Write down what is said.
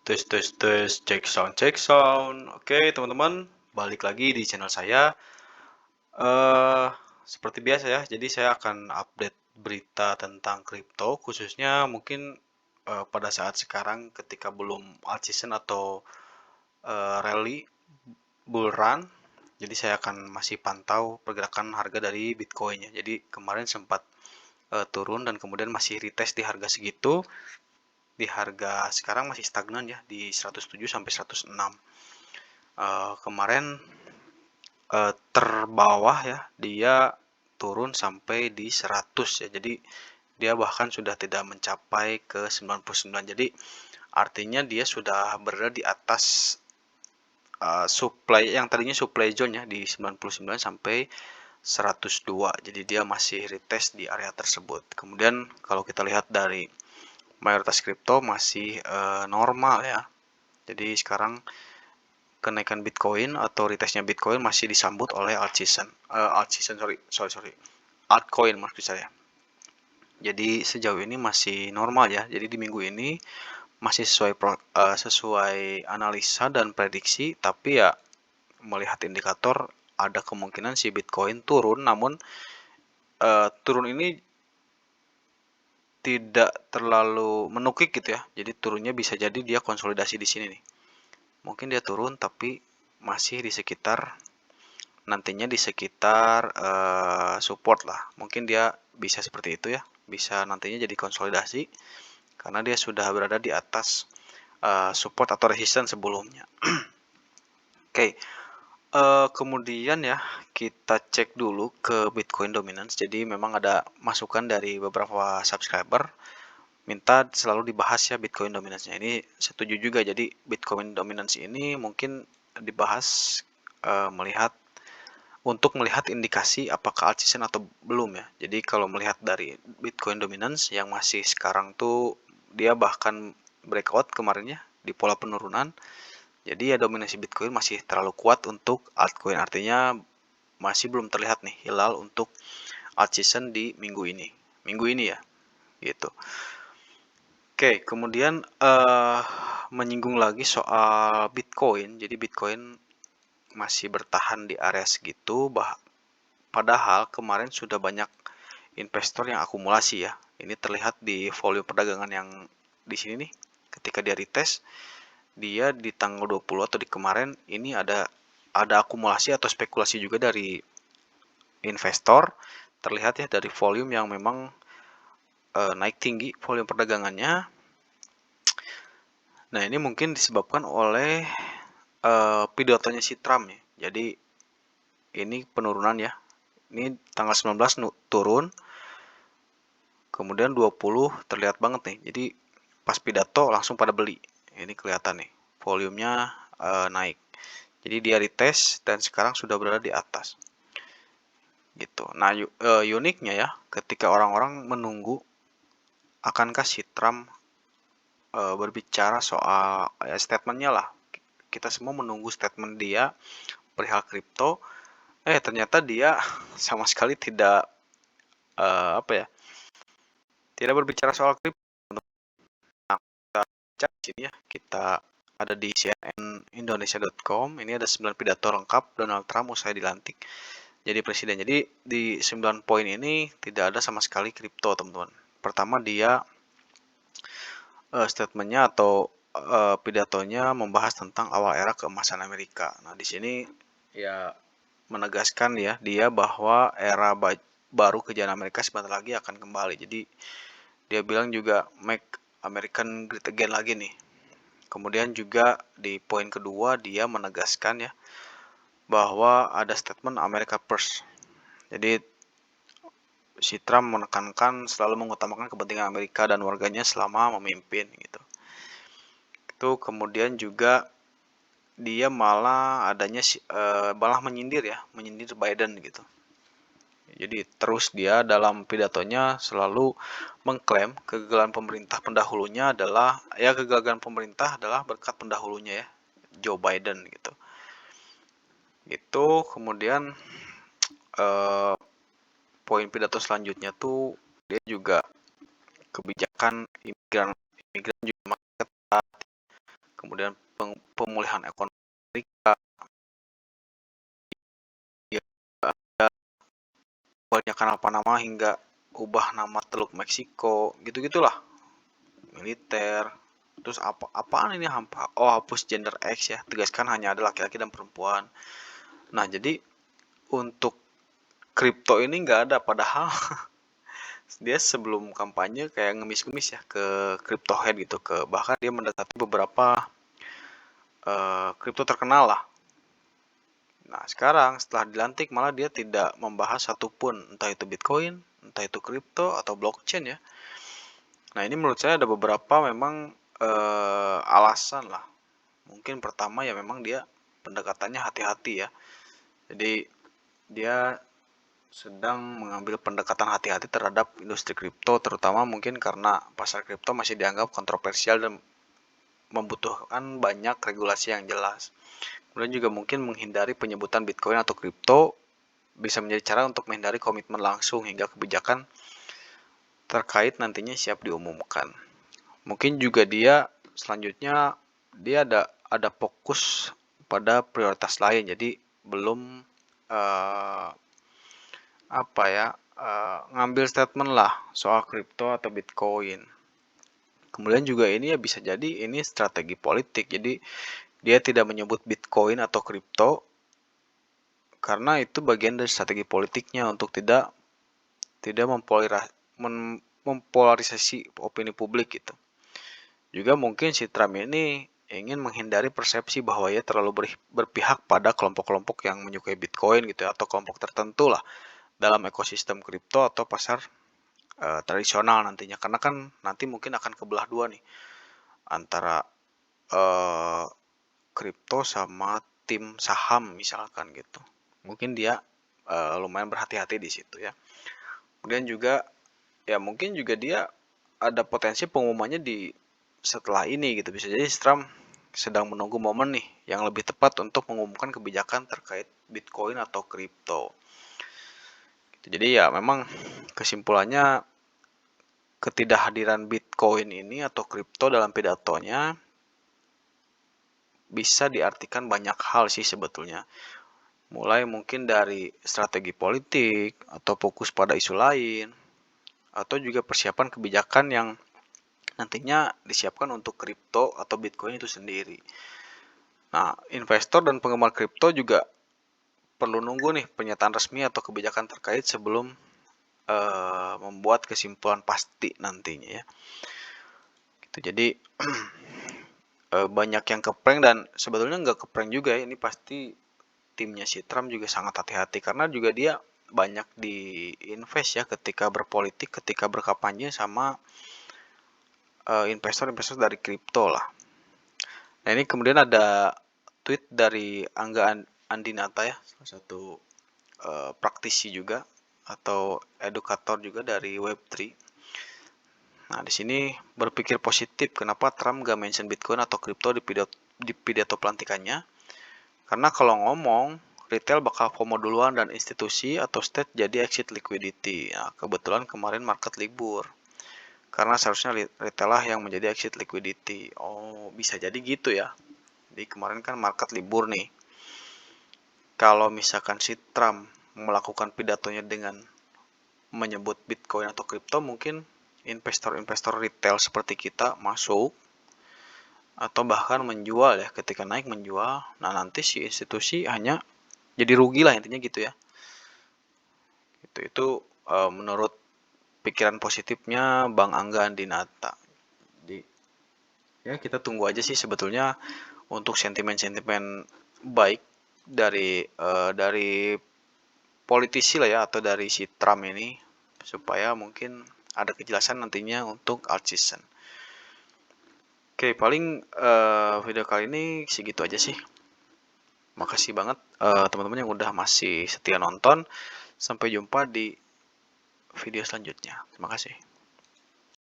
Tes tes tes, cek sound cek sound. Oke teman-teman, balik lagi di channel saya. eh Seperti biasa ya, jadi saya akan update berita tentang kripto, khususnya mungkin pada saat sekarang ketika belum alt season atau rally bull run. Jadi saya akan masih pantau pergerakan harga dari Bitcoinnya. Jadi kemarin sempat turun dan kemudian masih retest di harga segitu. Di harga sekarang masih stagnan ya di 107 sampai 106. Kemarin terbawah ya dia turun sampai di 100 ya. Jadi dia bahkan sudah tidak mencapai ke 99. Jadi artinya dia sudah berada di atas supply yang tadinya supply zone ya di 99 sampai 102. Jadi dia masih retest di area tersebut. Kemudian kalau kita lihat dari mayoritas kripto masih normal ya. Jadi sekarang kenaikan Bitcoin atau retestnya Bitcoin masih disambut oleh altcoin maksud saya. Jadi sejauh ini masih normal ya. Jadi di minggu ini masih sesuai analisa dan prediksi, tapi ya melihat indikator ada kemungkinan si Bitcoin turun, namun turun ini tidak terlalu menukik gitu ya. Jadi turunnya bisa jadi dia konsolidasi di sini nih. Mungkin dia turun tapi masih di sekitar nantinya di sekitar support lah. Mungkin dia bisa seperti itu ya. Bisa nantinya jadi konsolidasi karena dia sudah berada di atas support atau resistance sebelumnya. Oke, kemudian ya kita cek dulu ke Bitcoin Dominance. Jadi memang ada masukan dari beberapa subscriber minta selalu dibahas ya Bitcoin Dominance-nya. Ini setuju juga. Jadi Bitcoin Dominance ini mungkin dibahas melihat untuk melihat indikasi apakah alt season atau belum ya. Jadi kalau melihat dari Bitcoin Dominance yang masih sekarang tuh dia bahkan breakout kemarinnya di pola penurunan. Jadi ya dominasi Bitcoin masih terlalu kuat untuk altcoin. Artinya masih belum terlihat nih hilal untuk alt season di minggu ini. Minggu ini ya, gitu. Oke, kemudian menyinggung lagi soal Bitcoin. Jadi Bitcoin masih bertahan di area segitu, padahal kemarin sudah banyak investor yang akumulasi ya. Ini terlihat di volume perdagangan yang di sini nih. Ketika dia retest, dia di tanggal 20 atau di kemarin ini ada akumulasi atau spekulasi juga dari investor. Terlihat ya dari volume yang memang naik tinggi volume perdagangannya. Nah, ini mungkin disebabkan oleh pidatonya si Trump ya. Jadi ini penurunan ya. Ini tanggal 19 turun. Kemudian 20 terlihat banget nih. Jadi pas pidato langsung pada beli. Ini kelihatan nih. Volumenya naik. Jadi dia retest dan sekarang sudah berada di atas. Gitu. Nah, uniknya ya, ketika orang-orang menunggu akankah si Trump berbicara soal statementnya lah. Kita semua menunggu statement dia perihal kripto. Ternyata dia sama sekali tidak apa ya? Tidak berbicara soal kripto. Nah, kita baca di sini ya. Kita ada di cnnindonesia.com. Ini ada 9 pidato lengkap Donald Trump usai dilantik jadi presiden. Jadi di 9 poin ini tidak ada sama sekali kripto, teman-teman. Pertama dia statementnya atau pidatonya membahas tentang awal era keemasan Amerika. Nah, di sini ya menegaskan ya dia bahwa era baru kejayaan Amerika sebentar lagi akan kembali. Jadi dia bilang juga make American great again lagi nih. Kemudian juga di poin kedua dia menegaskan ya bahwa ada statement America First. Jadi si Trump menekankan selalu mengutamakan kepentingan Amerika dan warganya selama memimpin gitu. Itu kemudian juga dia malah menyindir Biden gitu. Jadi terus dia dalam pidatonya selalu mengklaim kegagalan pemerintah adalah berkat pendahulunya ya, Joe Biden gitu. Itu kemudian poin pidato selanjutnya tuh dia juga kebijakan imigran juga ketat. kemudian pemulihan ekonomi Amerika, ya, ada banyak kanal Panama hingga ubah nama Teluk Meksiko, gitu-gitulah, militer. Terus apaan ini hapus gender X ya, tegaskan hanya ada laki-laki dan perempuan. Nah, jadi untuk kripto ini nggak ada, padahal dia sebelum kampanye kayak ngemis-ngemis ya ke crypto head gitu, bahkan dia mendekati beberapa kripto terkenal lah. Nah, sekarang setelah dilantik malah dia tidak membahas satupun, entah itu Bitcoin, entah itu kripto atau blockchain ya. Nah, ini menurut saya ada beberapa memang alasan lah. Mungkin pertama ya memang dia pendekatannya hati-hati ya. Jadi dia sedang mengambil pendekatan hati-hati terhadap industri kripto, terutama mungkin karena pasar kripto masih dianggap kontroversial dan membutuhkan banyak regulasi yang jelas. Kemudian juga mungkin menghindari penyebutan Bitcoin atau kripto bisa menjadi cara untuk menghindari komitmen langsung hingga kebijakan terkait nantinya siap diumumkan. Mungkin juga dia selanjutnya dia ada fokus pada prioritas lain, jadi belum ngambil statement lah soal kripto atau Bitcoin. Kemudian juga ini ya bisa jadi ini strategi politik, jadi dia tidak menyebut Bitcoin atau kripto karena itu bagian dari strategi politiknya untuk tidak mempolarisasi opini publik gitu. Juga mungkin si Trump ini ingin menghindari persepsi bahwa ia terlalu berpihak pada kelompok-kelompok yang menyukai Bitcoin gitu ya, atau kelompok tertentu lah dalam ekosistem kripto atau pasar tradisional nantinya. Karena kan nanti mungkin akan kebelah dua nih antara kripto sama tim saham misalkan gitu. Mungkin dia lumayan berhati-hati di situ ya. Kemudian juga ya mungkin juga dia ada potensi pengumumannya di setelah ini gitu. Bisa jadi Trump sedang menunggu momen nih yang lebih tepat untuk mengumumkan kebijakan terkait Bitcoin atau kripto. Jadi ya memang kesimpulannya ketidakhadiran Bitcoin ini atau kripto dalam pidatonya bisa diartikan banyak hal sih sebetulnya. Mulai mungkin dari strategi politik atau fokus pada isu lain, atau juga persiapan kebijakan yang nantinya disiapkan untuk kripto atau Bitcoin itu sendiri. Nah, investor dan penggemar kripto juga perlu nunggu nih pernyataan resmi atau kebijakan terkait sebelum membuat kesimpulan pasti nantinya ya. Gitu. Jadi banyak yang keprank dan sebetulnya nggak keprank juga ya, ini pasti timnya si Trump juga sangat hati-hati karena juga dia banyak diinvest ya ketika berpolitik, ketika berkampanye sama investor-investor dari kripto lah. Nah, ini kemudian ada tweet dari Angga Andinata ya, salah satu praktisi juga atau edukator juga dari Web3. Nah, di sini berpikir positif kenapa Trump gak mention Bitcoin atau kripto di pidato pelantikannya. Karena kalau ngomong, retail bakal FOMO duluan dan institusi atau state jadi exit liquidity. Nah, kebetulan kemarin market libur. Karena seharusnya retail lah yang menjadi exit liquidity. Oh, bisa jadi gitu ya. Jadi kemarin kan market libur nih. Kalau misalkan si Trump melakukan pidatonya dengan menyebut Bitcoin atau kripto, mungkin investor-investor retail seperti kita masuk atau bahkan menjual ya, ketika naik menjual. Nah, nanti si institusi hanya jadi rugi lah intinya gitu ya. Itu menurut pikiran positifnya Bang Angga Andinata. Jadi ya kita tunggu aja sih sebetulnya untuk sentimen-sentimen baik dari politisi lah ya atau dari si Trump ini supaya mungkin ada kejelasan nantinya untuk alt season. Oke, paling video kali ini segitu aja sih. Makasih banget teman-teman yang udah masih setia nonton. Sampai jumpa di video selanjutnya. Terima kasih.